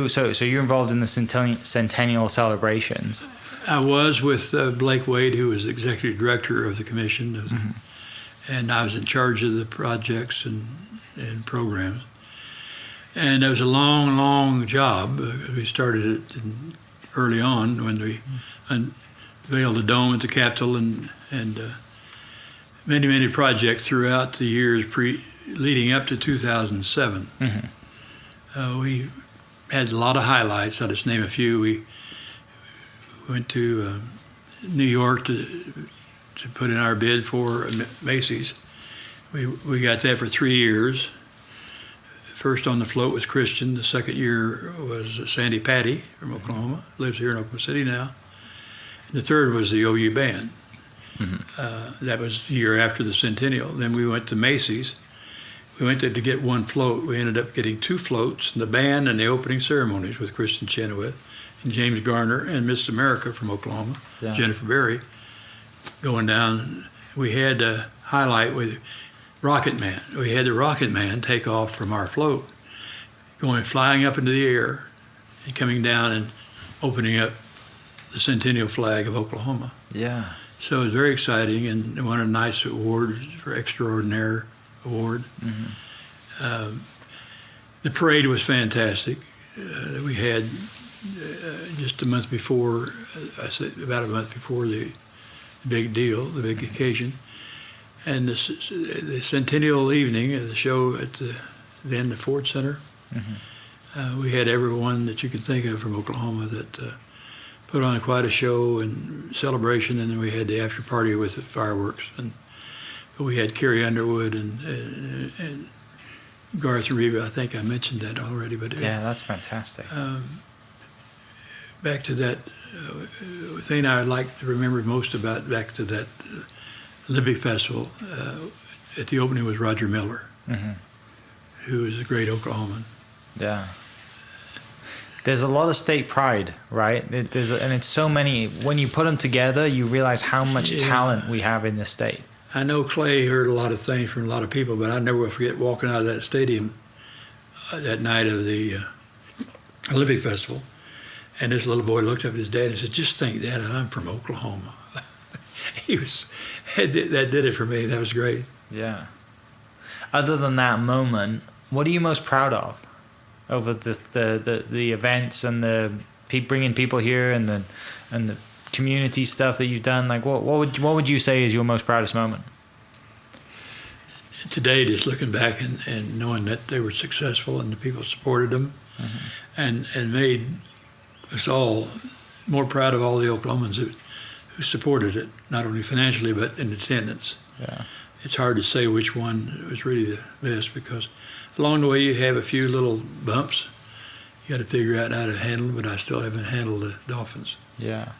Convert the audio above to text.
So you're involved in the Centennial celebrations? I was with Blake Wade, who was the executive director of the commission, and I was in charge of the projects and programs. And it was a long, long job. We started it early on when we unveiled the dome at the Capitol, and many, many projects throughout the years leading up to 2007. We had a lot of highlights. I'll just name a few. We went to New York to put in our bid for Macy's. We got that for 3 years. First on the float was Christian. The second year was Sandy Patty from Oklahoma, lives here in Oklahoma City now. And the third was the OU Band. That was the year after the Centennial. Then we went to Macy's. We went there to get one float. We ended up getting 2 floats, the band and the opening ceremonies with Kristen Chenoweth and James Garner and Miss America from Oklahoma, Jennifer Berry, going down. We had a highlight with Rocket Man. We had the Rocket Man take off from our float, flying up into the air and coming down and opening up the Centennial flag of Oklahoma. Yeah. So it was very exciting, and won a nice award for Extraordinaire Award. The parade was fantastic. We had just a month before, about a month before the big deal, the big occasion. And the Centennial evening, the show at the Ford Center, we had everyone that you could think of from Oklahoma that put on quite a show and celebration, and then we had the after party with the fireworks. And we had Carrie Underwood and Garth Reva. I think I mentioned that already. But yeah, that's fantastic. Back to that thing I'd like to remember most about, back to that Libby Festival, at the opening was Roger Miller, who is a great Oklahoman. Yeah. There's a lot of state pride, right? And it's so many. When you put them together, you realize how much talent we have in this state. I know Clay heard a lot of things from a lot of people, but I never will forget walking out of that stadium that night of the Olympic Festival, and this little boy looked up at his dad and said, "Just think, Dad, I'm from Oklahoma." That did it for me. That was great. Yeah. Other than that moment, what are you most proud of over the events and the bringing people here and the community stuff that you've done? Like, what would you say is your most proudest moment? Today, just looking back and knowing that they were successful and the people supported them, and made us all more proud of all the Oklahomans who supported it, not only financially but in attendance. Yeah. It's hard to say which one was really the best, because along the way you have a few little bumps. You got to figure out how to handle them, but I still haven't handled the Dolphins. Yeah.